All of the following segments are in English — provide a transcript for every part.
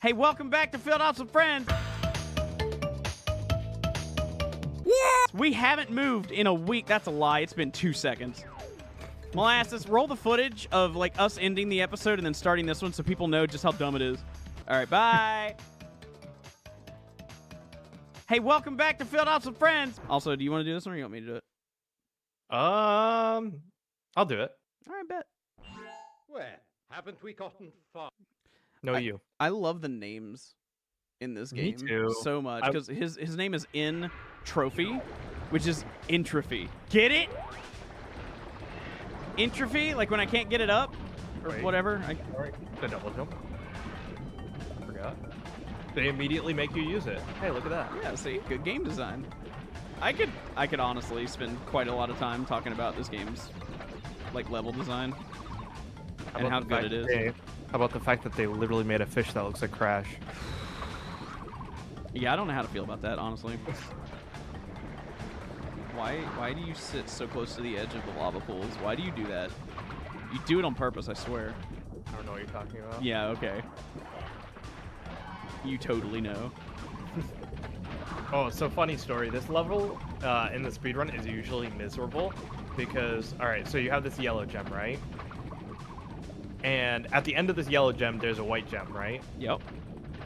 Hey, welcome back to Field Ops with Friends. Yeah! We haven't moved in a week. That's a lie. It's been 2 seconds. Molasses, roll the footage of like us ending the episode and then starting this one so people know just how dumb it is. All right, bye. Hey, welcome back to Field Ops with Friends. Also, do you want to do this one or you want me to do it? I'll do it. All right, bet. Well, haven't we gotten far? No, you. I love the names in this Me game too. so much because his name is In Trophy, which is entropy. Get it? Entropy, like when I can't get it up or Wait. whatever. Alright, the double jump. I forgot. They immediately make you use it. Hey, look at that. Yeah, see, good game design. I could honestly spend quite a lot of time talking about this game's like level design and how good it is. How about the fact that they literally made a fish that looks like Crash? Yeah, I don't know how to feel about that, honestly. Why do you sit so close to the edge of the lava pools? Why do you do that? You do it on purpose, I swear. I don't know what you're talking about. Yeah, okay. You totally know. Oh, so funny story. This level in the speedrun is usually miserable because, alright, so you have this yellow gem, right? And at the end of this yellow gem, there's a white gem, right? Yep.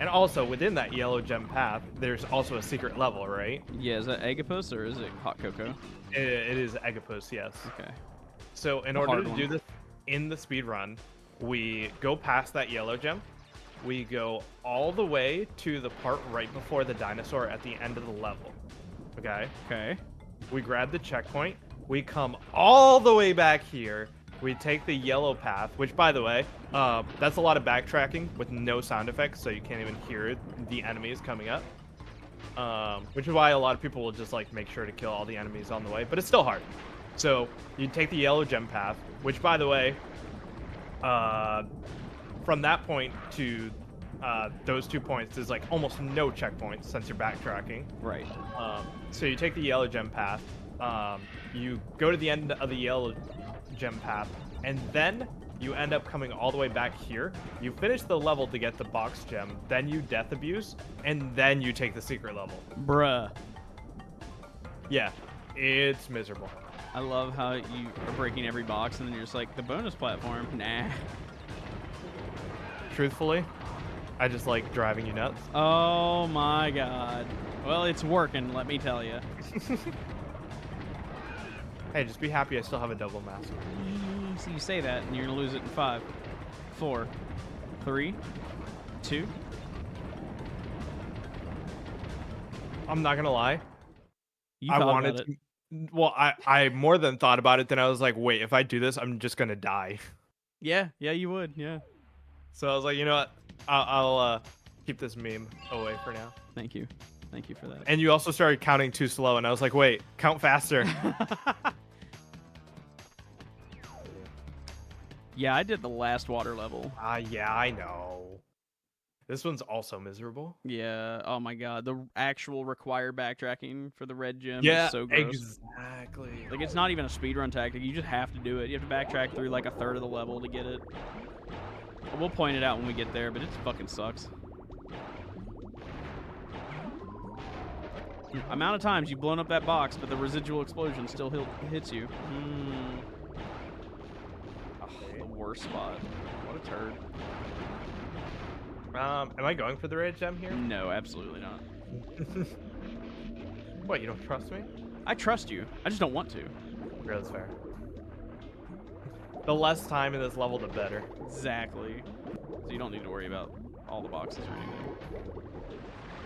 And also, within that yellow gem path, there's also a secret level, right? Yeah, is that Agapus or is it Hot Cocoa? It is Agapus, yes. Okay. So in order to do this in the speed run, we go past that yellow gem. We go all the way to the part right before the dinosaur at the end of the level. Okay? Okay. We grab the checkpoint. We come all the way back here. We take the yellow path, which, by the way, that's a lot of backtracking with no sound effects, so you can't even hear the enemies coming up. Which is why a lot of people will just like make sure to kill all the enemies on the way, but it's still hard. So you take the yellow gem path, which, by the way, from that point to those 2 points, there's like almost no checkpoints since you're backtracking. Right. So you take the yellow gem path, you go to the end of the yellow gem path, and then you end up coming all the way back here. You finish the level to get the box gem, then you death abuse, and then you take the secret level. Bruh. Yeah, it's miserable. I love how you are breaking every box and then you're just like, the bonus platform? Nah. Truthfully, I just like driving you nuts. Oh my god. Well, it's working, let me tell you. Hey, just be happy I still have a double mask. So you say that and you're gonna lose it in 5, 4, 3, 2. I'm not gonna lie. You I thought wanted about it. to. Well, I more than thought about it. Then I was like, wait, if I do this, I'm just gonna die. Yeah, you would, yeah. So I was like, you know what? I'll keep this meme away for now. Thank you for that. And you also started counting too slow, and I was like, wait, count faster. Yeah, I did the last water level. Yeah, I know. This one's also miserable. Yeah, oh my god. The actual required backtracking for the red gem Yeah, is so gross. exactly. Like, it's not even a speedrun tactic. You just have to do it. You have to backtrack through like a third of the level to get it. We'll point it out when we get there, but it fucking sucks. Amount of times you've blown up that box, but the residual explosion still hits you. Oh, the worst spot. What a turd. Am I going for the red gem here? No, absolutely not. What, you don't trust me? I trust you. I just don't want to. Yeah, that's fair. The less time in this level, the better. Exactly. So you don't need to worry about all the boxes or anything.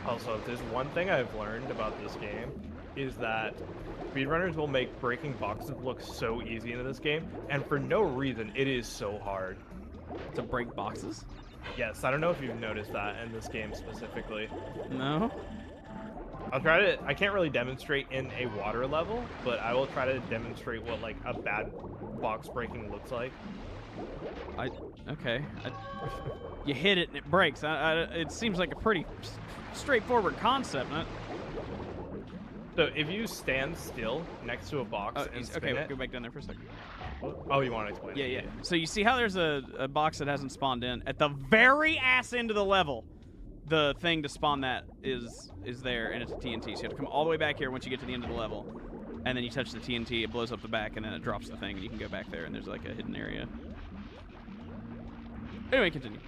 Also, if there's one thing I've learned about this game, is that speedrunners will make breaking boxes look so easy in this game, and for no reason, it is so hard. To break boxes? Yes, I don't know if you've noticed that in this game specifically. No? I'll try to, I can't really demonstrate in a water level, but I will try to demonstrate what like a bad box breaking looks like. Okay. You hit it and it breaks. It seems like a pretty straightforward concept. So if you stand still next to a box and spin okay, it, go back down there for a second. Oh, you want to explain it? Yeah. So you see how there's a box that hasn't spawned in at the very ass end of the level. the thing to spawn that is there, and it's a TNT. So you have to come all the way back here once you get to the end of the level, and then you touch the TNT, it blows up the back, and then it drops the thing, and you can go back there, and there's like a hidden area. Anyway, continue.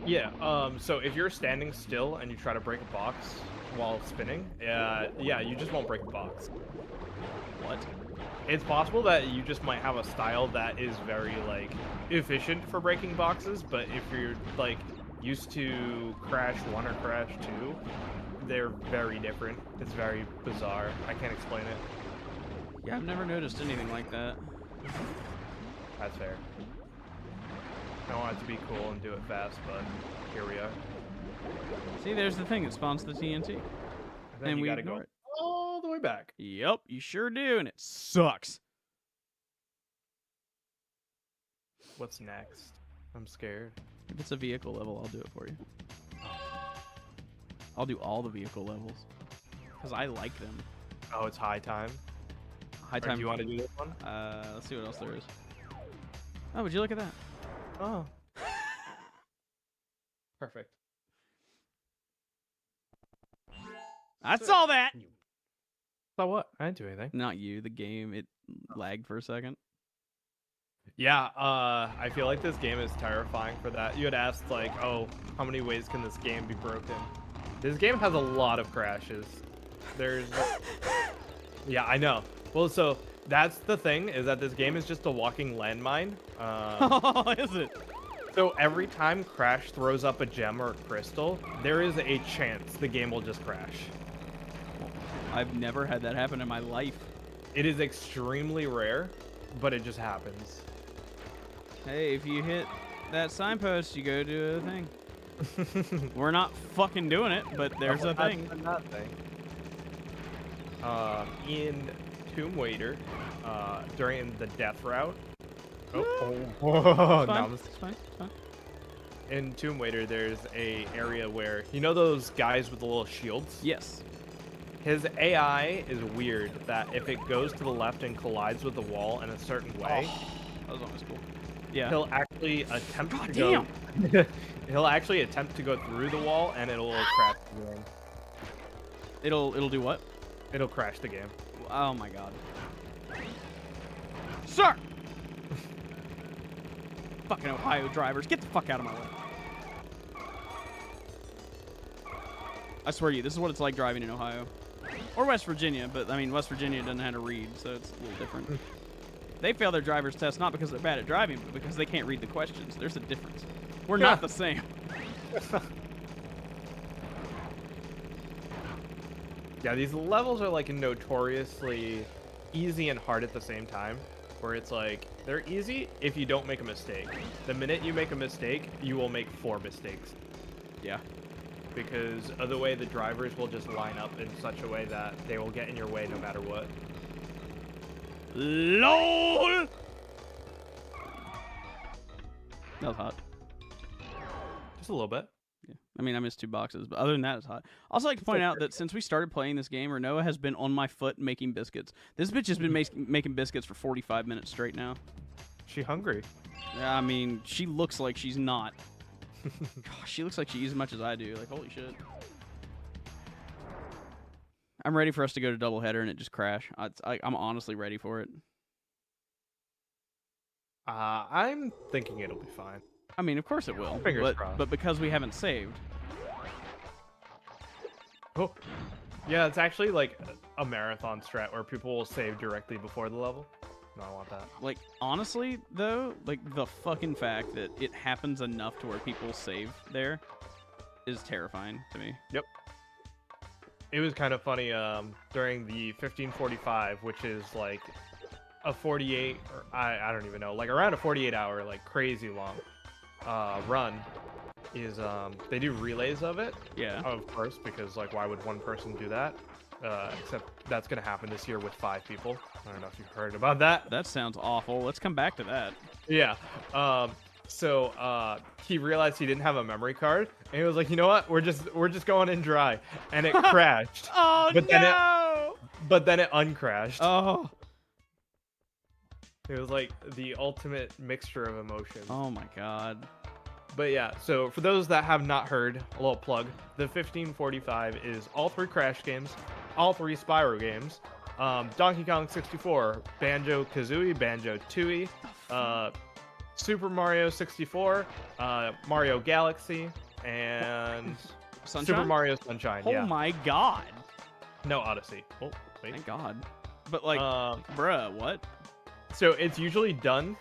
Yeah. So if you're standing still and you try to break a box while spinning, yeah, you just won't break a box. What? It's possible that you just might have a style that is very like efficient for breaking boxes, but if you're like used to Crash 1 or Crash 2, they're very different. It's very bizarre. I can't explain it. Yeah, I've never noticed anything like that. That's fair. I want it to be cool and do it fast, but here we are. See, there's the thing. It spawns the TNT. Then And you we gotta ignore go it. all the way back. Yep, you sure do, and it sucks. What's next? I'm scared. If it's a vehicle level, I'll do it for you. I'll do all the vehicle levels. Because I like them. Oh, it's high time. High Or time. do you want to do this one? Let's see what else there is. Oh, would you look at that? Oh. Perfect. I saw that! So what? I didn't do anything. Not you, the game. It lagged for a second. Yeah, I feel like this game is terrifying for that. You had asked, like, oh, how many ways can this game be broken? This game has a lot of crashes. There's... Yeah, I know. Well, so that's the thing, is that this game is just a walking landmine. Oh, is it? So every time Crash throws up a gem or a crystal, there is a chance the game will just crash. I've never had that happen in my life. It is extremely rare, but it just happens. Hey, if you hit that signpost, you go do a thing. We're not fucking doing it, but there's a thing. That thing. In Tomb Raider, during the death route. It's fine. In Tomb Raider, there's a area where you know those guys with the little shields. Yes. His AI is weird that if it goes to the left and collides with the wall in a certain way, That was almost cool. Yeah. he'll actually attempt God to go. He'll actually attempt to go through the wall, and it'll crash the game. It'll do what? It'll crash the game. Oh my god. Sir! Fucking Ohio drivers, get the fuck out of my way. I swear to you, this is what it's like driving in Ohio. Or West Virginia, but I mean, West Virginia doesn't have to read, so it's a little different. They fail their driver's test not because they're bad at driving, but because they can't read the questions. There's a difference. We're not the same. Yeah, these levels are like notoriously easy and hard at the same time. Where it's like, they're easy if you don't make a mistake. The minute you make a mistake, you will make 4 mistakes. Yeah. Because of the way the drivers will just line up in such a way that they will get in your way no matter what. LOL! That was hot. Just a little bit. Yeah. I mean, I missed 2 boxes, but other than that, it's hot. Also, like to point out that since we started playing this game, Renoa has been on my foot making biscuits. This bitch has been making biscuits for 45 minutes straight now. She hungry. Yeah, I mean, she looks like she's not. Gosh, she looks like she eats as much as I do. Like, holy shit. I'm ready for us to go to doubleheader and it just crash. I'm honestly ready for it. I'm thinking it'll be fine. I mean, of course it will. Fingers crossed. But because we haven't saved. Oh, yeah, it's actually like a marathon strat where people will save directly before the level. No, I want that. Like, honestly, though, like, the fucking fact that it happens enough to where people save there is terrifying to me. Yep. It was kind of funny during the 1545, which is like a 48, or I don't even know, like around a 48-hour, like crazy long run. Is they do relays of it. Yeah. Of course, because like why would one person do that? Except that's gonna happen this year with 5 people. I don't know if you've heard about that. That sounds awful. Let's come back to that. Yeah. So he realized he didn't have a memory card, and he was like, you know what? We're just going in dry, and it crashed. Oh but no! But then it uncrashed. Oh. It was like the ultimate mixture of emotions. Oh my god. But yeah, so for those that have not heard, a little plug, the 1545 is all 3 Crash games, all 3 Spyro games, Donkey Kong 64, Banjo-Kazooie, Banjo-Tooie, Super Mario 64, Mario Galaxy, and Sunshine? Super Mario Sunshine. Oh yeah. my god. No Odyssey. Oh, wait. Thank God. But like, bruh, what? So it's usually done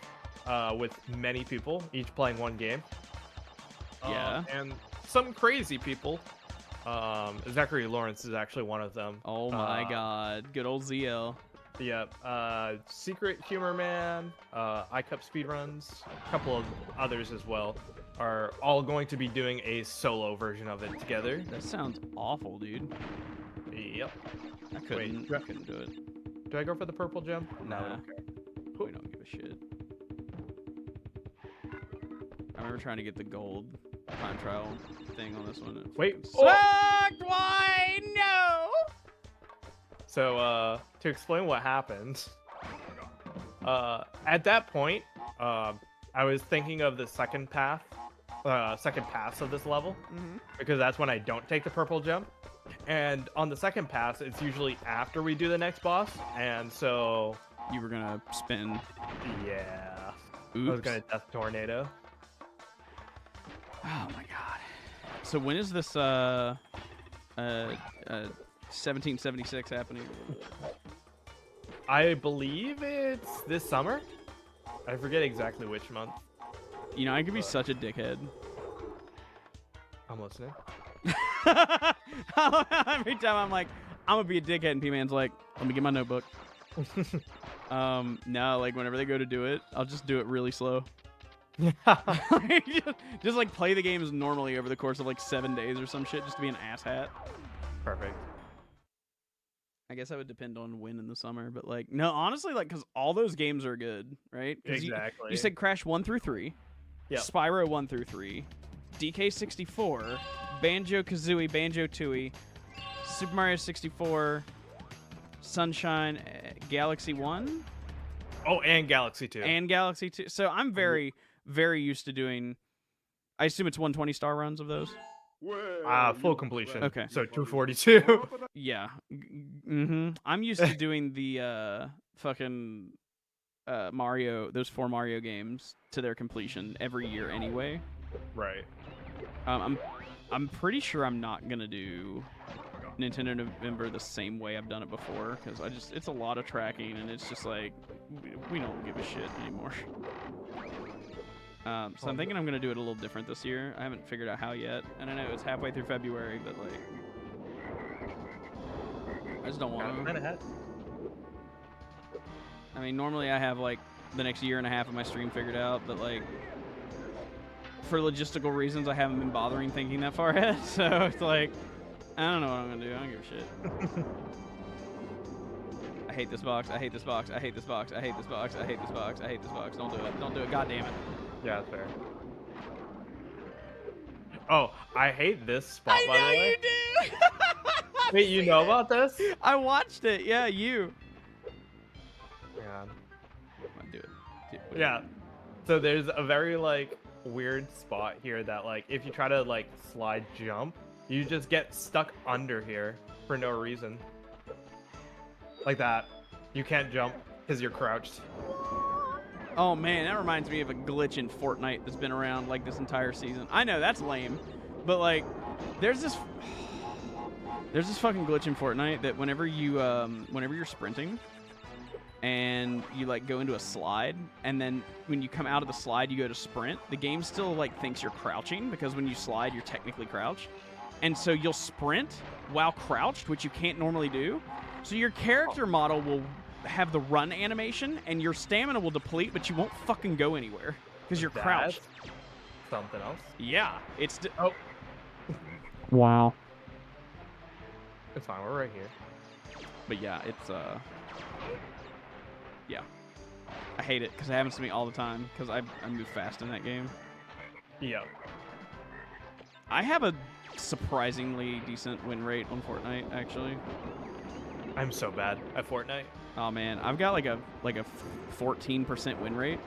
with many people, each playing one game. Yeah. And some crazy people. Zachary Lawrence is actually one of them. Oh my god. Good old ZL. Yeah. Secret Humor Man, iCup Speedruns, a couple of others as well, are all going to be doing a solo version of it together. That sounds awful, dude. Yep. I couldn't do it. Do I go for the purple gem? Nah. No. We don't give a shit. I remember trying to get the gold time trial thing on this one. It Wait. fucking sucked! Why? No! So, to explain what happened, at that point, I was thinking of the second pass of this level, because that's when I don't take the purple gem. And on the second pass, it's usually after we do the next boss, and so... You were gonna spin. Yeah. Oops. I was gonna Death Tornado. Oh my god. So when is this 1776 happening? I believe it's this summer. I forget exactly which month. You know, I could be such a dickhead. I'm listening. Every time I'm like, I'm gonna be a dickhead, and PMan's like, let me get my notebook. No, like whenever they go to do it, I'll just do it really slow. just like play the games normally over the course of like 7 days or some shit, just to be an asshat. Perfect. I guess that would depend on when in the summer, but like, no, honestly, like, because all those games are good, right? Exactly. You said Crash 1 through 3, Yep. Spyro 1 through 3, DK64, Banjo-Kazooie, Banjo-Tooie, Super Mario 64, Sunshine, Galaxy 1, Oh, and Galaxy 2. and Galaxy 2. So I'm very, very used to doing, I assume it's 120 star runs of those? Full completion. Okay. So 242. Yeah. I'm used to doing the fucking Mario, those 4 Mario games to their completion every year anyway. Right. I'm pretty sure I'm not gonna do Nintendo November the same way I've done it before, because it's a lot of tracking, and it's just like we don't give a shit anymore. So I'm thinking I'm gonna do it a little different this year. I haven't figured out how yet, and I know it's halfway through February, but like I just don't want to. I mean, normally I have like the next year and a half of my stream figured out, but like for logistical reasons, I haven't been bothering thinking that far ahead. So it's like, I don't know what I'm gonna do. I don't give a shit. I hate this box. I hate this box. I hate this box. I hate this box. I hate this box. I hate this box. Don't do it. Don't do it. God damn it. Yeah, that's fair. Oh, I hate this spot, by the way. I know you do! Wait, you know about this? I watched it. Yeah, you. Yeah. Come on, do it. Yeah. So there's a very, like, weird spot here that, like, if you try to, like, slide jump, you just get stuck under here for no reason. Like that. You can't jump because you're crouched. Oh man, that reminds me of a glitch in Fortnite that's been around like this entire season. I know that's lame, but like, there's this fucking glitch in Fortnite that whenever you're sprinting and you like go into a slide, and then when you come out of the slide you go to sprint, the game still like thinks you're crouching, because when you slide you're technically crouched, and so you'll sprint while crouched, which you can't normally do. So your character model will have the run animation, and your stamina will deplete, but you won't fucking go anywhere because you're crouched. Something else. Yeah, it's. Oh. Wow. It's fine. We're right here. But yeah, it's yeah. I hate it because it happens to me all the time because I move fast in that game. Yeah. I have a surprisingly decent win rate on Fortnite, actually. I'm so bad at Fortnite. Oh man, I've got like a 14% win rate.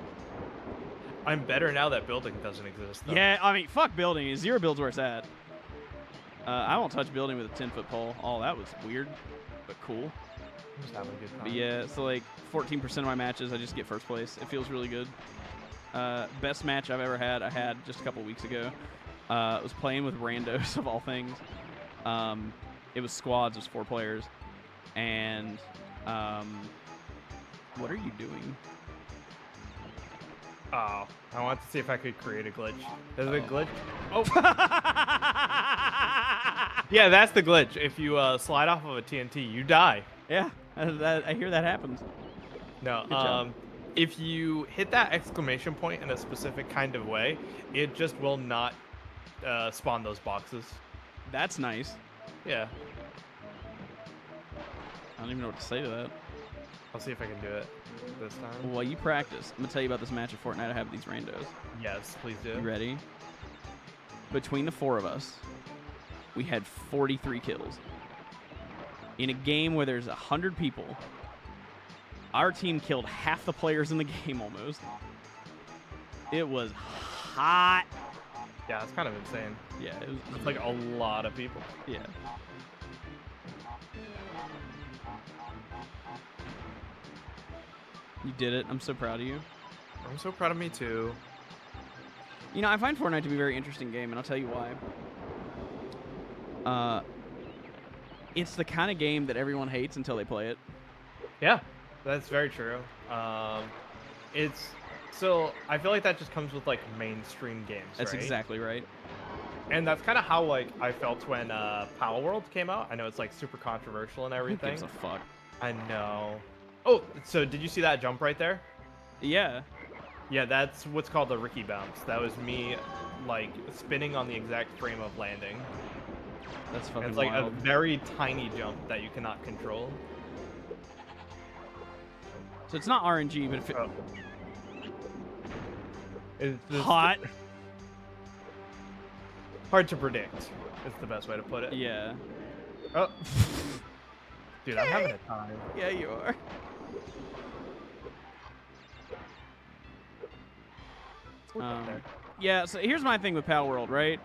I'm better now that building doesn't exist, though. Yeah, I mean, fuck building. Zero build's where it's at. I won't touch building with a 10-foot pole. Oh, that was weird, but cool. I'm just having a good time. But yeah, so like 14% of my matches, I just get first place. It feels really good. Best match I've ever had, I had just a couple weeks ago. I was playing with randos, of all things. It was squads, it was 4 players. And, what are you doing? Oh, I want to see if I could create a glitch. Is it a glitch? Oh. Yeah, that's the glitch. If you slide off of a TNT, you die. Yeah, I hear that happens. No, Good job. if you hit that exclamation point in a specific kind of way, it just will not spawn those boxes. That's nice. Yeah, I don't even know what to say to that. I'll see if I can do it this time. Well, you practice. I'm going to tell you about this match of Fortnite I have with these randos. Yes, please You do. ready? Between the 4 of us, we had 43 kills. In a game where there's 100 people, our team killed half the players in the game almost. It was hot. Yeah, it's kind of insane. Yeah, it was It's like a lot of people. yeah. You did it. I'm so proud of you. I'm so proud of me too. You know, I find Fortnite to be a very interesting game, and I'll tell you why. It's the kind of game that everyone hates until they play it. Yeah, that's very true. It's so I feel like that just comes with like mainstream games. That's right? exactly right. And that's kind of how like I felt when Power World came out. I know it's like super controversial and Who everything. gives a fuck? I know. Oh, so did you see that jump right there? Yeah. Yeah, that's what's called the Ricky bounce. That was me like spinning on the exact frame of landing. That's And fucking it's like wild. a very tiny jump that you cannot control. So it's not RNG, but if it... Oh. It's Hot. hard to predict. Is the best way to put it. Yeah. Oh. Dude, I'm having a time. Yeah, you are. What's up there? Yeah, so here's my thing with Pal World, right?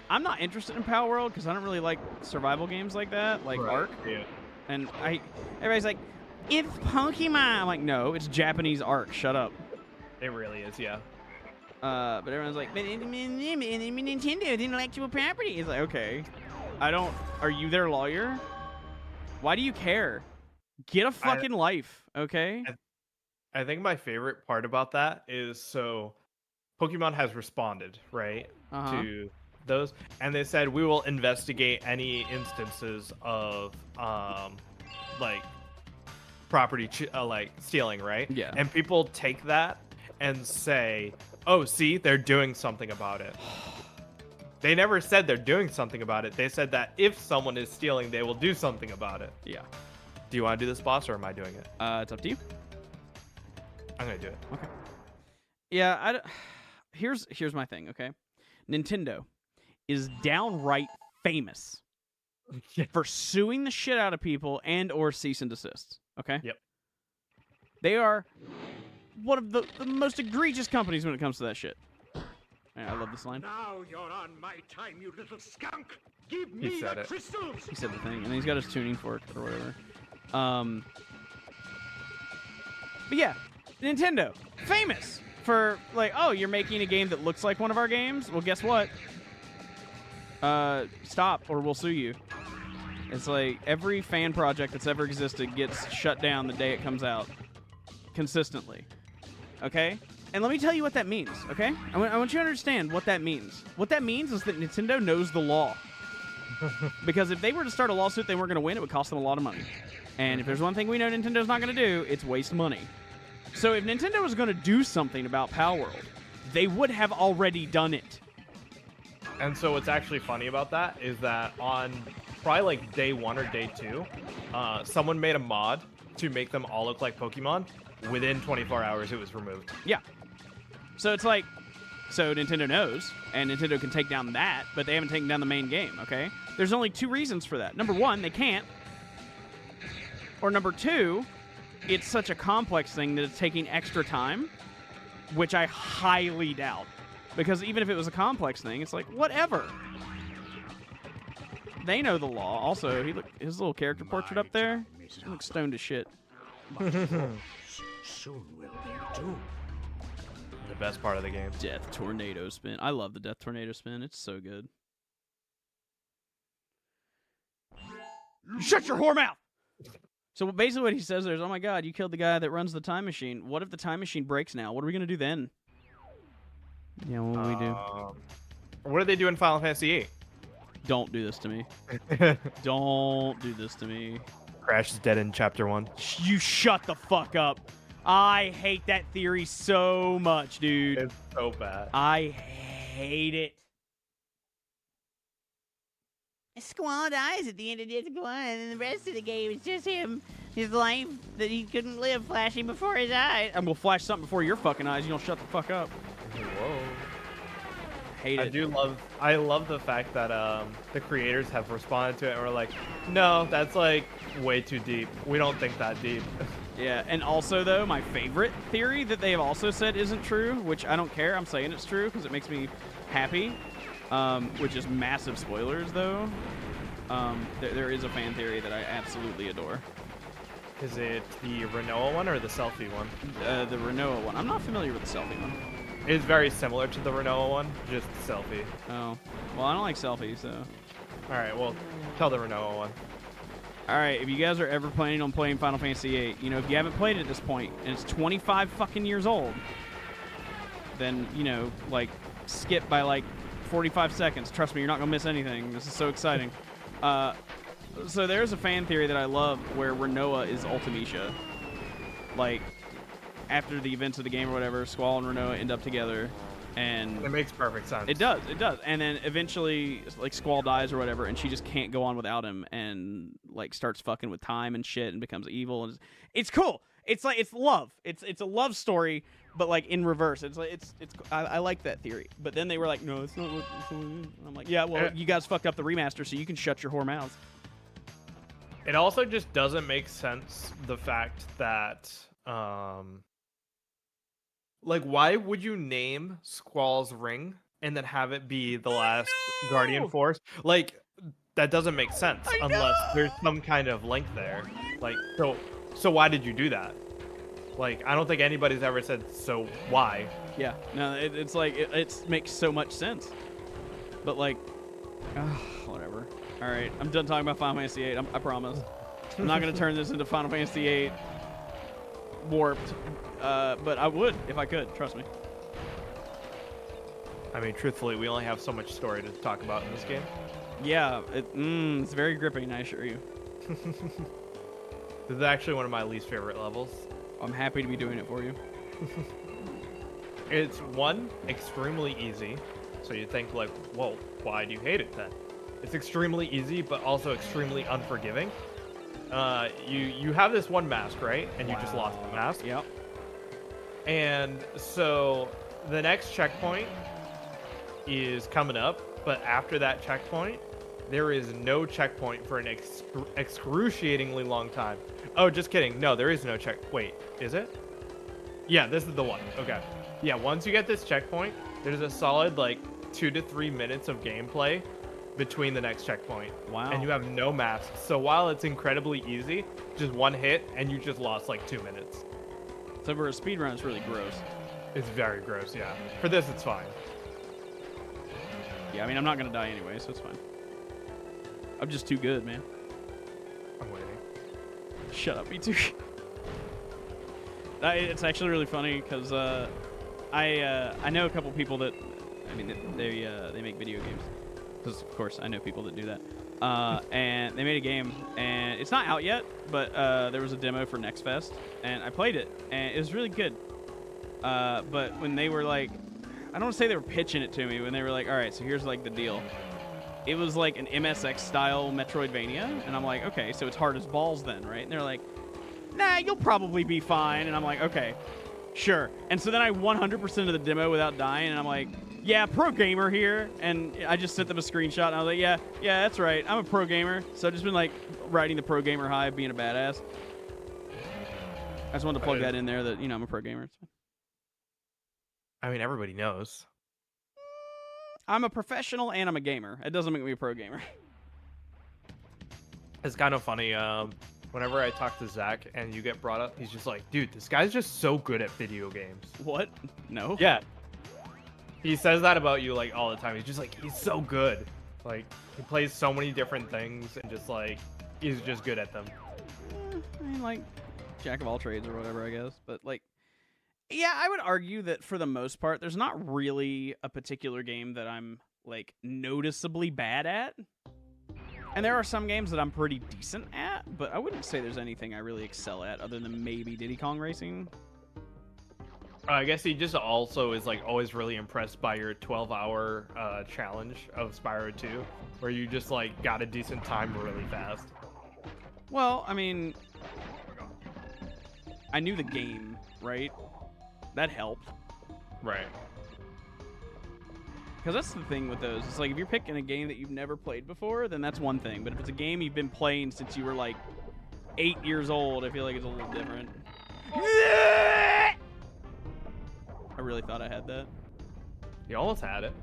I'm not interested in Pal World because I don't really like survival games like that, like Right. Ark. Yeah. And everybody's like, it's Pokemon. I'm like, no, it's Japanese Ark. Shut up. It really is, yeah. But everyone's like, but Nintendo is intellectual property. It's like, okay, I don't. Are you their lawyer? Why do you care? Get a fucking life, okay? I think my favorite part about that is so Pokemon has responded, right, Uh-huh. to those, and they said we will investigate any instances of like property like stealing, right? Yeah. And people take that and say, "Oh, see, they're doing something about it." They never said they're doing something about it. They said that if someone is stealing, they will do something about it. Yeah. Do you want to do this, boss, or am I doing it? It's up to you. I'm gonna do it. Okay. Yeah, here's my thing, okay? Nintendo is downright famous Yeah. for suing the shit out of people and or cease and desists, okay? Yep. They are one of the most egregious companies when it comes to that shit. Yeah, I love this line. Now you're on my time, you little skunk. Give He me said the it. crystals. He said the thing, and then he's got his tuning fork or whatever. But yeah, Nintendo, famous for like, oh, you're making a game that looks like one of our games? Well, guess what? Stop or we'll sue you. It's like every fan project that's ever existed gets shut down the day it comes out. Consistently. Okay? And let me tell you what that means, okay? I want you to understand what that means. What that means is that Nintendo knows the law. Because if they were to start a lawsuit they weren't going to win, it would cost them a lot of money. And if there's one thing we know Nintendo's not going to do, it's waste money. So if Nintendo was going to do something about Pal World, they would have already done it. And so what's actually funny about that is that on probably like day 1 or day 2, someone made a mod to make them all look like Pokemon. Within 24 hours, it was removed. Yeah. So it's like, so Nintendo knows, and Nintendo can take down that, but they haven't taken down the main game, okay? There's only 2 reasons for that. Number 1, they can't. Or number 2, it's such a complex thing that it's taking extra time. which I highly doubt. Because even if it was a complex thing, it's like, whatever. They know the law. Also, his little character portrait up there, he looks stoned as shit. Soon will be too. The best part of the game. Death tornado spin. I love the death tornado spin. It's so good. Shut your whore mouth! So basically what he says there is, oh my god, you killed the guy that runs the time machine. What if the time machine breaks now? What are we going to do then? Yeah, what will we do? What do they do in Final Fantasy VIII? Don't do this to me. Don't do this to me. Crash is dead in Chapter 1. You shut the fuck up. I hate that theory so much, dude. It's so bad. I hate it. Squall dies at the end of Disc 1, and the rest of the game is just him, his life that he couldn't live flashing before his eyes. I'm gonna flash something before your fucking eyes. You don't shut the fuck up. Whoa. Hate it. I love the fact that the creators have responded to it and were like, no, that's like way too deep. We don't think that deep. Yeah, and also though, my favorite theory that they have also said isn't true, which I don't care. I'm saying it's true because it makes me happy. Which is massive spoilers though. There is a fan theory that I absolutely adore. Is it the Renoa one or the selfie one? The Renoa one. I'm not familiar with the selfie one. It's very similar to the Renoa one, just selfie. Oh, well, I don't like selfies, so. All right, well, tell the Renoa one. All right, if you guys are ever planning on playing Final Fantasy VIII, you know, if you haven't played it at this point and it's 25 fucking years old, then, you know, like, skip by like 45 seconds. Trust me, you're not gonna miss anything. This is so exciting. So there's a fan theory that I love where Renoa is Ultimecia. Like, after the events of the game or whatever, Squall and Renoa end up together, and It makes perfect sense. it does. And then eventually, like, Squall dies or whatever, and she just can't go on without him, and like starts fucking with time and shit, and becomes evil. And it's cool. It's like it's love. It's a love story, but like in reverse. It's like I like that theory. But then they were like, no, it's not what it's what it is. And I'm like, yeah, well, you guys fucked up the remaster, so you can shut your whore mouths. It also just doesn't make sense, the fact that like, why would you name Squall's ring and then have it be the last Guardian Force? Like, that doesn't make sense unless there's some kind of link there. Like, so why did you do that? Like, I don't think anybody's ever said, so why? Yeah, no, it's like it makes so much sense. But like, whatever. All right, I'm done talking about Final Fantasy VIII. I promise. I'm not gonna turn this into Final Fantasy VIII warped, but I would if I could. Trust me. I mean, truthfully, we only have so much story to talk about in this game. Yeah, it's very gripping, I assure you. This is actually one of my least favorite levels. I'm happy to be doing it for you. It's one, extremely easy. So you think like, whoa, why do you hate it then? It's extremely easy, but also extremely unforgiving. You have this one mask, right? And you just lost the mask. Yep. And so the next checkpoint is coming up, but after that checkpoint, there is no checkpoint for an excruciatingly long time. Oh, just kidding. No, there is no check. Wait, is it? Yeah, this is the one. Okay. Yeah, once you get this checkpoint, there's a solid like 2 to 3 minutes of gameplay between the next checkpoint. Wow. And you have no masks. So while it's incredibly easy, just one hit and you just lost like 2 minutes. So for a speedrun, it's really gross. It's very gross, yeah. For this, it's fine. Yeah, I mean, I'm not gonna die anyway, so it's fine. I'm just too good, man. I'm waiting. Shut up, me too. It's actually really funny because I know a couple people that, I mean, they make video games. Because of course I know people that do that. And they made a game, and it's not out yet, but there was a demo for Next Fest, and I played it, and it was really good. But when they were like, I don't want to say they were pitching it to me, when they were like, all right, so here's like the deal. It was like an MSX style Metroidvania, and I'm like, okay, so it's hard as balls then, right? And they're like, nah, you'll probably be fine. And I'm like, okay, sure. And so then I 100% of the demo without dying, and I'm like, yeah, pro gamer here. And I just sent them a screenshot, and I was like, yeah, that's right. I'm a pro gamer. So I've just been like riding the pro gamer high, being a badass. I just wanted to plug that in there that, you know, I'm a pro gamer. I mean, everybody knows. I'm a professional and I'm a gamer. It doesn't make me a pro gamer. It's kind of funny. Whenever I talk to Zach and you get brought up, he's just like, dude, this guy's just so good at video games. What? No. Yeah. He says that about you like all the time. He's just like, he's so good. Like, he plays so many different things and just like, he's just good at them. I mean, like, jack of all trades or whatever, I guess. But like, yeah, I would argue that for the most part, there's not really a particular game that I'm like noticeably bad at. And there are some games that I'm pretty decent at, but I wouldn't say there's anything I really excel at other than maybe Diddy Kong Racing. I guess he just also is like always really impressed by your 12-hour challenge of Spyro 2, where you just like got a decent time really fast. Well, I mean, I knew the game, right? That helped. Right. Because that's the thing with those. It's like if you're picking a game that you've never played before, then that's one thing. But if it's a game you've been playing since you were like 8 years old, I feel like it's a little different. I really thought I had that. You almost had it.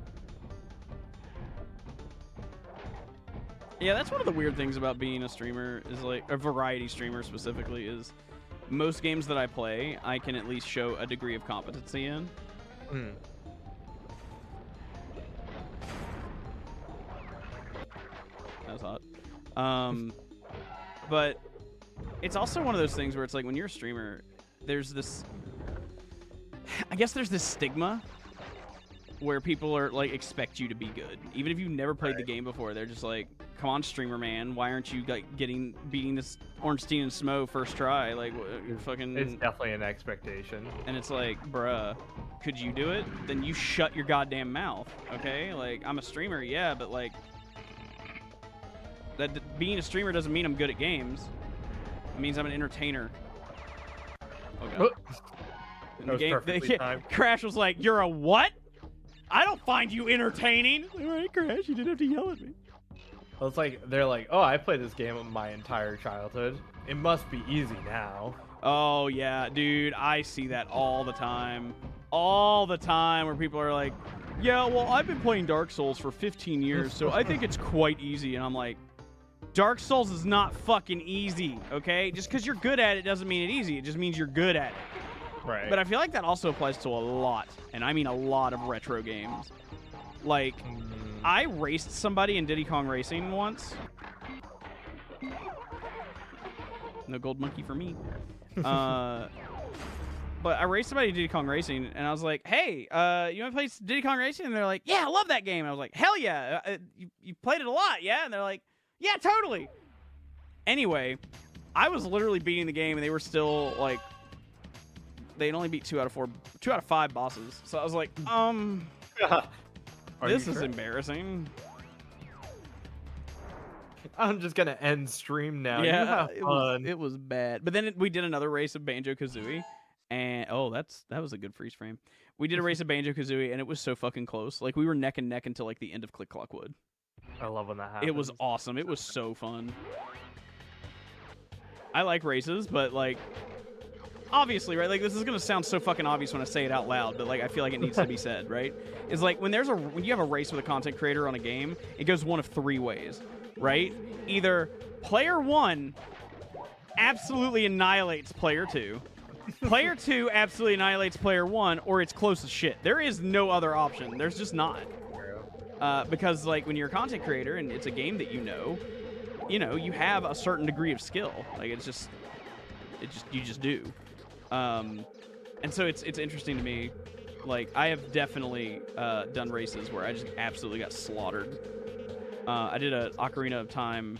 Yeah, that's one of the weird things about being a streamer, is like a variety streamer specifically, is most games that I play, I can at least show a degree of competency in. Hmm. That was hot. But it's also one of those things where it's like when you're a streamer, there's this, I guess there's this stigma where people are like expect you to be good, even if you've never played the game before. They're just like, "Come on, streamer man, why aren't you like beating this Ornstein and Smo first try? Like, you're fucking." It's definitely an expectation. And it's like, bruh, could you do it? Then you shut your goddamn mouth, okay? Like, I'm a streamer, yeah, but like, that being a streamer doesn't mean I'm good at games. It means I'm an entertainer. Okay. That was perfectly timed. Crash was like, "You're a what? I don't find you entertaining." All right, Crash, you didn't have to yell at me. Well, it's like they're like, "Oh, I played this game my entire childhood. It must be easy now." Oh yeah, dude, I see that all the time. All the time, where people are like, "Yeah, well, I've been playing Dark Souls for 15 years, so I think it's quite easy." And I'm like, Dark Souls is not fucking easy, okay? Just because you're good at it doesn't mean it's easy. It just means you're good at it. Right. But I feel like that also applies to a lot, and I mean a lot of retro games. Like, I raced somebody in Diddy Kong Racing once. No gold monkey for me. But I raced somebody in Diddy Kong Racing, and I was like, "Hey, you want to play Diddy Kong Racing?" And they're like, "Yeah, I love that game." I was like, "Hell yeah, you played it a lot, yeah?" And they're like, "Yeah, totally." Anyway, I was literally beating the game, and they were still like, they'd only beat 2 out of 5 bosses. So I was like, this is embarrassing. I'm just gonna end stream now. Yeah, You have fun. it was bad. But then we did another race of Banjo-Kazooie, and that was a good freeze frame. We did a race of Banjo-Kazooie, and it was so fucking close. Like, we were neck and neck until like the end of Click Clock Wood. I love when that happens. It was awesome. It was so fun. I like races, but like, obviously, right? Like, this is gonna sound so fucking obvious when I say it out loud, but like, I feel like it needs to be said, right? Is like when you have a race with a content creator on a game, it goes one of 3 ways, right? Either player 1 absolutely annihilates player 2, player 2 absolutely annihilates player 1, or it's close as shit. There is no other option. There's just not. Because like when you're a content creator and it's a game that you know, you have a certain degree of skill. Like you just do. And so it's interesting to me. Like, I have definitely done races where I just absolutely got slaughtered. I did a Ocarina of Time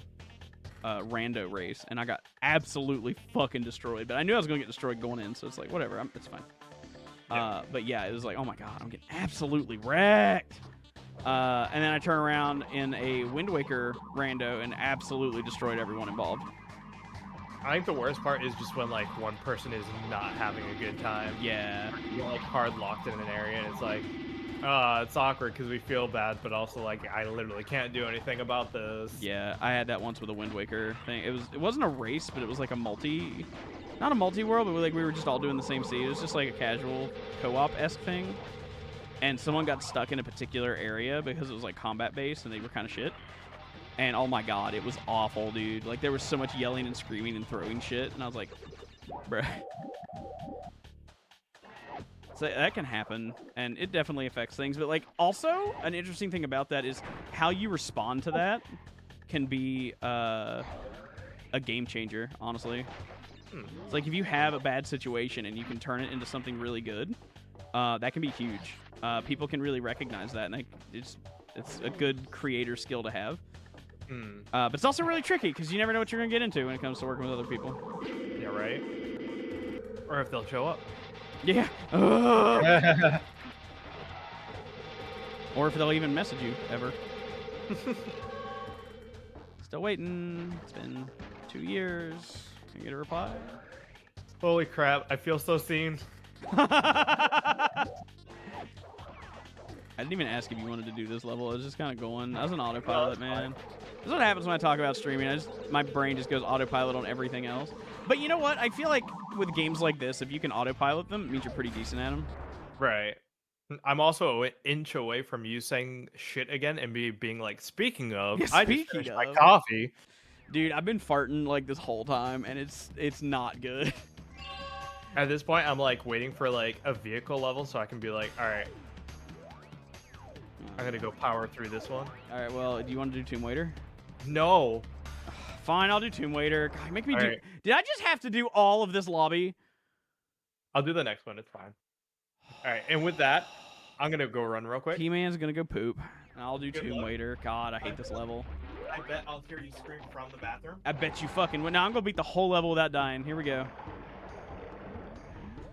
rando race, and I got absolutely fucking destroyed. But I knew I was going to get destroyed going in, so it's like, whatever, it's fine. Yeah. But yeah, it was like, oh my god, I'm getting absolutely wrecked. And then I turn around in a Wind Waker rando and absolutely destroyed everyone involved. I think the worst part is just when like one person is not having a good time. Yeah. You're like hard locked in an area, and it's like, it's awkward because we feel bad, but also like I literally can't do anything about this. Yeah, I had that once with a Wind Waker thing. It wasn't a race, but it was like not a multi-world, but like we were just all doing the same scene. It was just like a casual co-op-esque thing. and someone got stuck in a particular area because it was like combat based and they were kind of shit. And oh my god, it was awful, dude. Like there was so much yelling and screaming and throwing shit, and I was like, bruh. So that can happen, and it definitely affects things. But like also an interesting thing about that is how you respond to that can be a game changer, honestly. It's like if you have a bad situation and you can turn it into something really good, that can be huge. People can really recognize that, and it's a good creator skill to have. But it's also really tricky because you never know what you're gonna get into when it comes to working with other people. Yeah, right. Or if they'll show up. Yeah. Or if they'll even message you ever. Still waiting. It's been 2 years. Can you get a reply? Holy crap! I feel so seen. I didn't even ask if you wanted to do this level. I was just kind of going. I was an autopilot, man. This is what happens when I talk about streaming. My brain just goes autopilot on everything else. But you know what? I feel like with games like this, if you can autopilot them, it means you're pretty decent at them. Right. I'm also an inch away from you saying shit again and being like, speaking of, Yeah, I just speaking finished my of. coffee. Dude, I've been farting like this whole time, and it's not good. At this point, I'm like waiting for like a vehicle level so I can be like, all right, I'm gonna go power through this one. All right, well, do you want to do Tomb Waiter? No. Fine, I'll do Tomb Waiter. God, make me All do. right. Did I just have to do all of this lobby? I'll do the next one. It's fine. All right, and with that, I'm gonna go run real quick. PMan's gonna go poop, and I'll do Good Tomb luck. Waiter. God, I hate this level. I bet I'll hear you scream from the bathroom. I bet you fucking would. Now I'm gonna beat the whole level without dying. Here we go.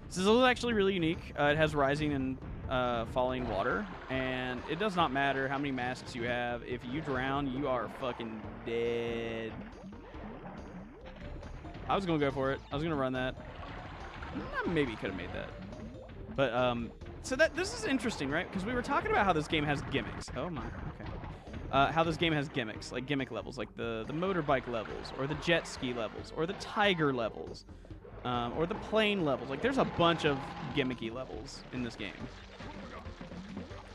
This is actually really unique. It has rising and falling water, and it does not matter how many masks you have. If you drown, you are fucking dead. I was gonna go for it. I was gonna run that. Maybe could have made that. But so this is interesting, right? Because we were talking about how this game has gimmicks. Oh my, okay. How this game has gimmicks, like gimmick levels, like the motorbike levels, or the jet ski levels, or the tiger levels, or the plane levels. Like there's a bunch of gimmicky levels in this game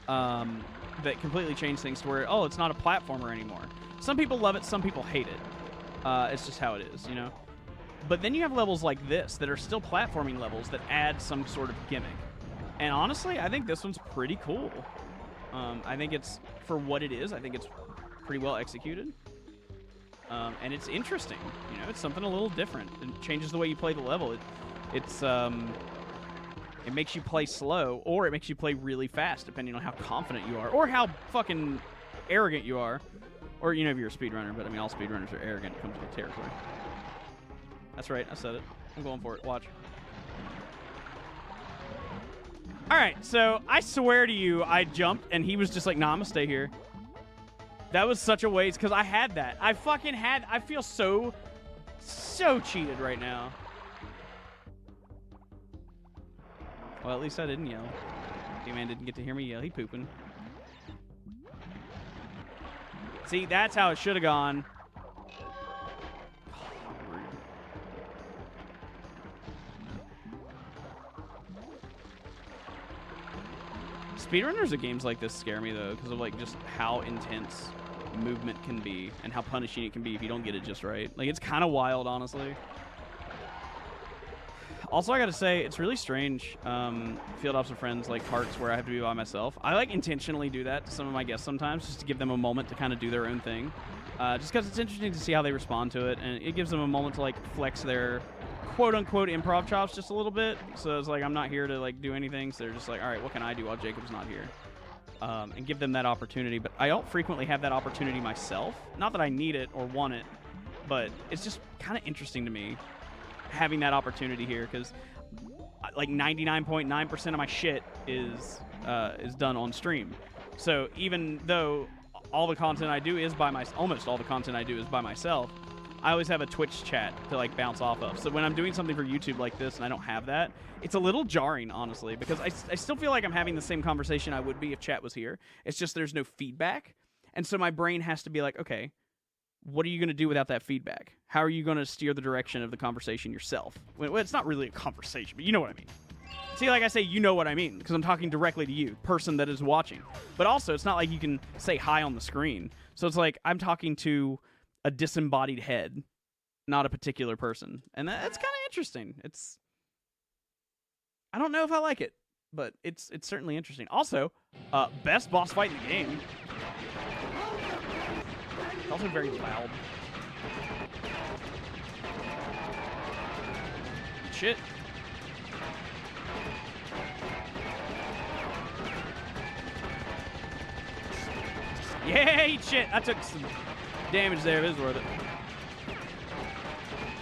that completely change things to where, oh, it's not a platformer anymore. Some people love it, some people hate it. It's just how it is, you know? But then you have levels like this that are still platforming levels that add some sort of gimmick. And honestly, I think this one's pretty cool. I think it's, for what it is, I think it's pretty well executed. And it's interesting. You know, it's something a little different. It changes the way you play the level. It makes you play slow, or it makes you play really fast, depending on how confident you are, or how fucking arrogant you are. Or, you know, if you're a speedrunner, but I mean, all speedrunners are arrogant when it comes to the territory. That's right, I said it. I'm going for it. Watch. All right, so I swear to you, I jumped, and he was just like, nah, I'm gonna stay here. That was such a waste, because I had that. I feel so cheated right now. Well, at least I didn't yell. PMan didn't get to hear me yell. He pooping. See, that's how it should have gone. Speedrunners of games like this scare me, though, because of like just how intense movement can be and how punishing it can be if you don't get it just right. Like, it's kind of wild, honestly. Also, I gotta say, it's really strange. Field ops with friends, like parts where I have to be by myself. I like intentionally do that to some of my guests sometimes, just to give them a moment to kind of do their own thing. Just because it's interesting to see how they respond to it, and it gives them a moment to like flex their quote-unquote improv chops just a little bit. So it's like, I'm not here to like do anything, so they're just like, all right, what can I do while Jacob's not here? And give them that opportunity. But I don't frequently have that opportunity myself. Not that I need it or want it, but it's just kind of interesting to me having that opportunity here, because like 99.9% of my shit is done on stream. So even though all the content I do is almost all the content I do is by myself, I always have a Twitch chat to like bounce off of. So when I'm doing something for YouTube like this and I don't have that, it's a little jarring, honestly, because I still feel like I'm having the same conversation I would be if chat was here. It's just there's no feedback. And so my brain has to be like, okay, what are you going to do without that feedback? How are you going to steer the direction of the conversation yourself? Well, it's not really a conversation, but you know what I mean. See, like I say, you know what I mean, because I'm talking directly to you, person that is watching. But also, it's not like you can say hi on the screen. So it's like I'm talking to a disembodied head, not a particular person. And that's kind of interesting. I don't know if I like it, but it's certainly interesting. Also, best boss fight in the game. It's also very loud. Shit. Yeah, eat shit. I took some damage there. It was worth it.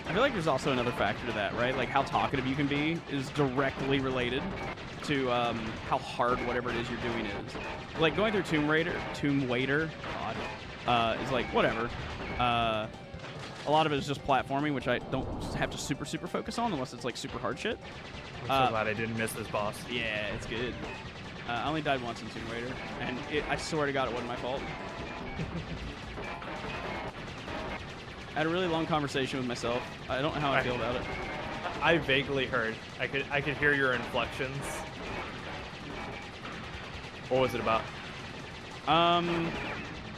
I feel like there's also another factor to that, right? Like how talkative you can be is directly related to how hard whatever it is you're doing is. Like going through Tomb Raider, God, is like whatever. A lot of it is just platforming, which I don't have to super focus on unless it's like super hard shit. I'm so glad I didn't miss this boss. Yeah, it's good. I only died once in Tomb Raider, and I swear to God it wasn't my fault. I had a really long conversation with myself. I don't know how I feel about it. I vaguely heard. I could hear your inflections. What was it about?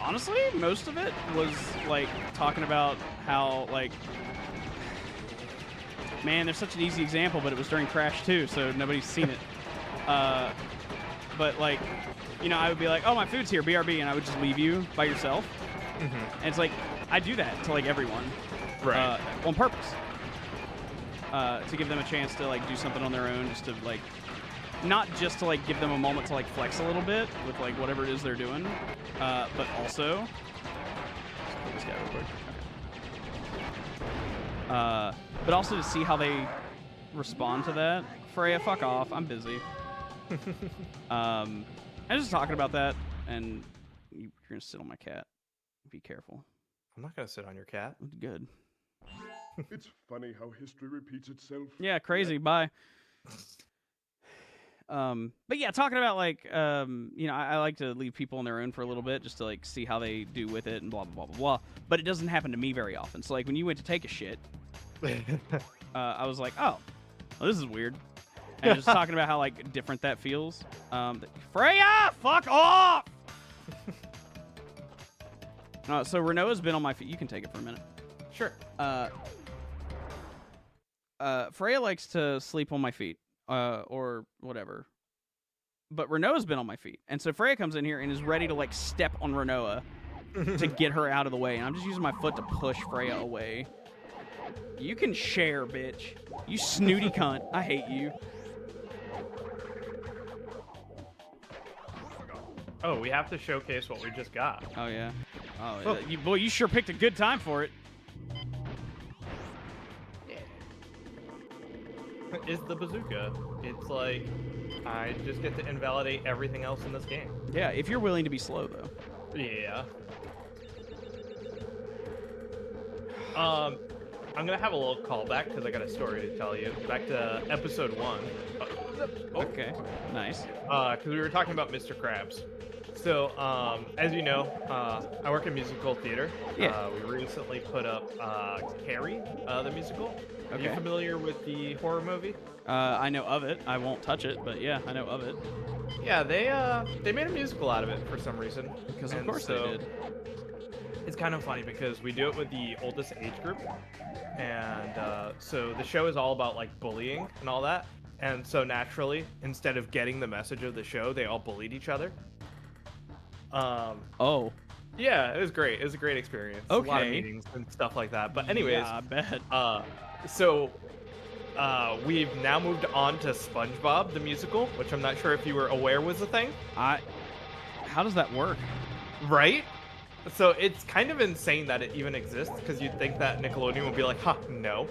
Honestly, most of it was like talking about how like, man, there's such an easy example, but it was during Crash 2, so nobody's seen it. But like, you know, I would be like, oh, my food's here, BRB, and I would just leave you by yourself. And it's like, I do that to like everyone, Right. On purpose, to give them a chance to like do something on their own, just to like, not just to like give them a moment to like flex a little bit with like whatever it is they're doing, but also, let's kill this guy real quick. Okay. But also to see how they respond to that. Freya, fuck off. I'm busy. I was just talking about that, and you're gonna sit on my cat. Be careful. I'm not gonna sit on your cat. Good. It's funny how history repeats itself. Yeah, crazy. Bye. But yeah, talking about like, you know, I like to leave people on their own for a little bit just to like see how they do with it and blah blah blah blah blah. But it doesn't happen to me very often. So like when you went to take a shit, I was like, oh, well, this is weird. And just talking about how like different that feels. Freya, fuck off. So Renoa's been on my feet. You can take it for a minute. Sure. Freya likes to sleep on my feet, or whatever. But Renoa's been on my feet, and so Freya comes in here and is ready to like step on Renoa to get her out of the way, and I'm just using my foot to push Freya away. You can share, bitch. You snooty cunt. I hate you. Oh, we have to showcase what we just got. Oh yeah. Oh, boy, you sure picked a good time for it. Is the bazooka. It's like, I just get to invalidate everything else in this game. Yeah, if you're willing to be slow, though. Yeah. I'm gonna have a little callback because I got a story to tell you. Back to episode 1. Okay, nice. Because we were talking about Mr. Krabs. So, as you know, I work in musical theater. Yeah. We recently put up Carrie, the musical. Are you Okay. familiar with the horror movie? I know of it. I won't touch it, but yeah, I know of it. Yeah, they made a musical out of it for some reason. Because of And course so they did. It's kind of funny because we do it with the oldest age group, and so the show is all about like bullying and all that. And so naturally, instead of getting the message of the show, they all bullied each other. Oh. Yeah, it was great. It was a great experience. A lot of Okay. meetings and stuff like that. But anyways, Yeah, I bet. so we've now moved on to SpongeBob the musical, which I'm not sure if you were aware was a thing. How does that work? Right? So it's kind of insane that it even exists, because you'd think that Nickelodeon would be like, huh, no.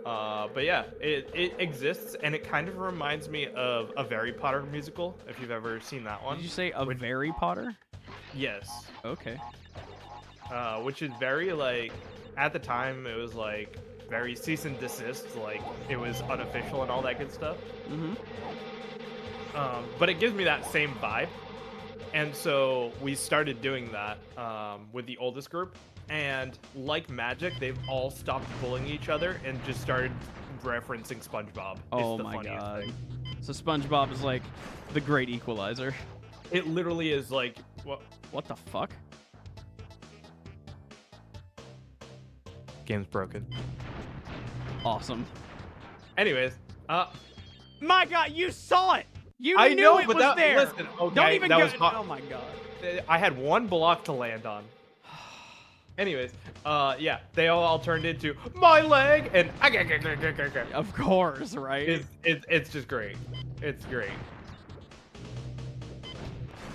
But yeah, it exists, and it kind of reminds me of a Harry Potter musical, if you've ever seen that one. Did you say a Harry Potter? Yes. Okay. Which is very, like, at the time, it was, like, very cease and desist, like, it was unofficial and all that good stuff. Mm-hmm. But it gives me that same vibe. And so we started doing that with the oldest group. And like magic, they've all stopped bullying each other and just started referencing SpongeBob. Oh It's the my funniest god. thing. So SpongeBob is like the great equalizer. It literally is like What the fuck? Game's broken. Awesome. Anyways, My God, you saw it. You I knew know, it but was that, there. listen, okay, Don't even that go. was hot. Oh my God. I had one block to land on. Anyways, yeah, they all turned into my leg, and Of course, right? it's just great. It's great.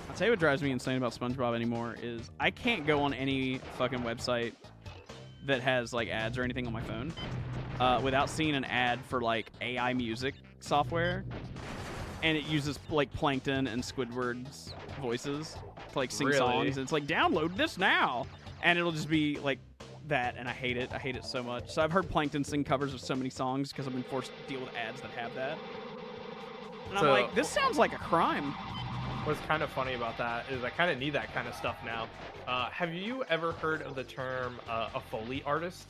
I'll tell you what drives me insane about SpongeBob anymore is I can't go on any fucking website that has like ads or anything on my phone without seeing an ad for like AI music software, and it uses like Plankton and Squidward's voices to like sing Really? songs. And it's like, download this now, and it'll just be like that, and I hate it. I hate it so much. So I've heard Plankton sing covers of so many songs because I've been forced to deal with ads that have that. And I'm So- like, this sounds like a crime. What's kind of funny about that is I kind of need that kind of stuff now. Have you ever heard of the term a Foley artist?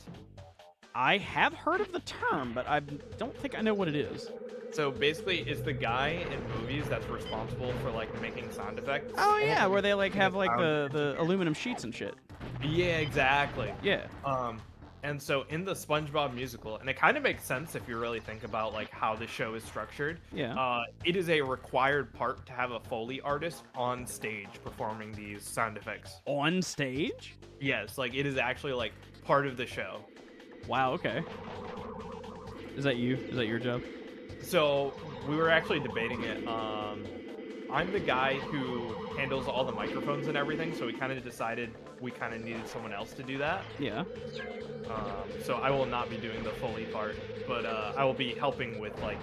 I have heard of the term, but I don't think I know what it is. So basically, it's the guy in movies that's responsible for like making sound effects. Oh yeah, where they like have like Sound the aluminum sheets and shit. Yeah, exactly. Yeah. And so in the SpongeBob musical, and it kind of makes sense if you really think about like how the show is structured. Yeah. It is a required part to have a Foley artist on stage performing these sound effects. On stage? Yes, like it is actually like part of the show. Wow, okay. Is that you? Is that your job? So we were actually debating it. I'm the guy who handles all the microphones and everything, so we kind of decided we kind of needed someone else to do that. Yeah. So I will not be doing the Foley part, but I will be helping with like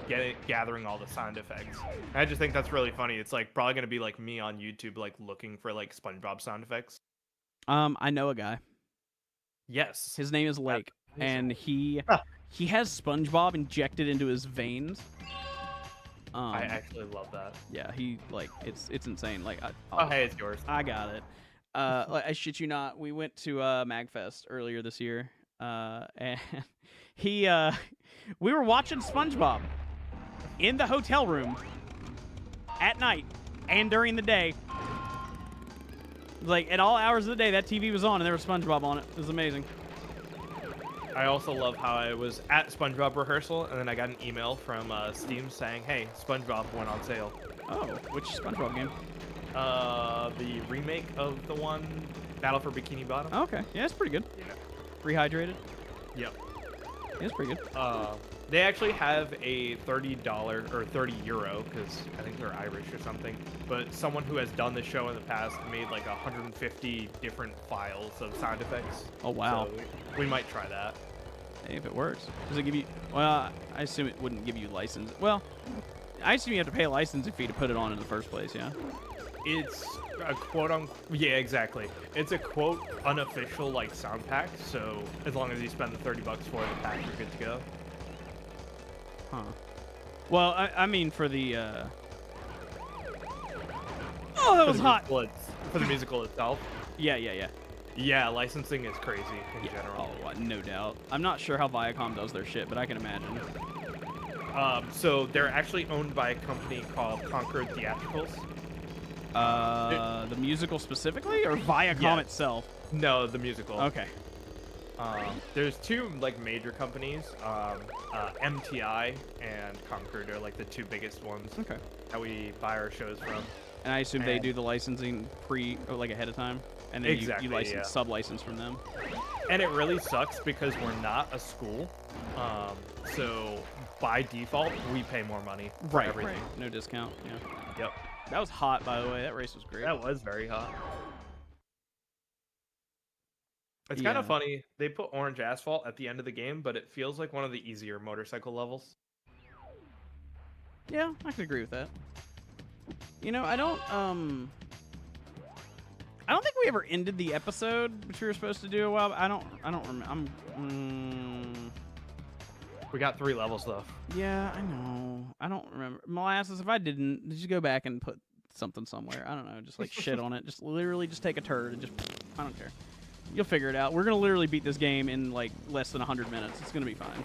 gathering all the sound effects. And I just think that's really funny. It's like probably gonna be like me on YouTube, like looking for like SpongeBob sound effects. I know a guy. Yes. His name is Lake, and he has SpongeBob injected into his veins. I actually love that. Yeah, he like it's insane. Like, Oh, hey, it's yours. I got it. Like, I shit you not. We went to MagFest earlier this year, and we were watching SpongeBob in the hotel room at night and during the day. Like, at all hours of the day, that TV was on, and there was SpongeBob on it. It was amazing. I also love how I was at SpongeBob rehearsal, and then I got an email from Steam saying, "Hey, SpongeBob went on sale." Oh, which SpongeBob game? The remake of the one Battle for Bikini Bottom. Oh, okay, yeah, it's pretty good. Yeah. Rehydrated. Yep. Yeah, it's pretty good. They actually have a $30 or €30 because I think they're Irish or something. But someone who has done the show in the past made like 150 different files of sound effects. Oh wow. So we might try that. Hey, if it works, does it give you? Well, I assume it wouldn't give you license. Well, I assume you have to pay a license fee to put it on in the first place. Yeah. It's a quote on. Yeah, exactly. It's a quote unofficial like sound pack. So as long as you spend the $30 for the pack, you're good to go. Huh. Well, I mean for the. Oh, that was hot. For the musical itself. Yeah. Yeah, licensing is crazy in general. Oh, no doubt. I'm not sure how Viacom does their shit, but I can imagine. So they're actually owned by a company called Concord Theatricals. The musical specifically, or Viacom Yeah. itself? No, the musical. Okay. There's two like major companies. MTI and Concord are like the two biggest ones Okay. that we buy our shows from. And I assume they And- do the licensing like ahead of time, and then Exactly, you license yeah. sub-license from them. And it really sucks because we're not a school. So by default, we pay more money for everything. No discount. Yeah. Yep. That was hot, by the way. That race was great. That was very hot. It's kind of Yeah. funny. They put orange asphalt at the end of the game, but it feels like one of the easier motorcycle levels. Yeah, I could agree with that. You know, I don't think we ever ended the episode, which we were supposed to do a while. I don't remember. We got 3 levels though. Yeah, I know. I don't remember. Molasses, if I didn't, just go back and put something somewhere. I don't know. Just like shit on it. Just literally just take a turd and just, I don't care. You'll figure it out. We're going to literally beat this game in like less than 100 minutes. It's going to be fine.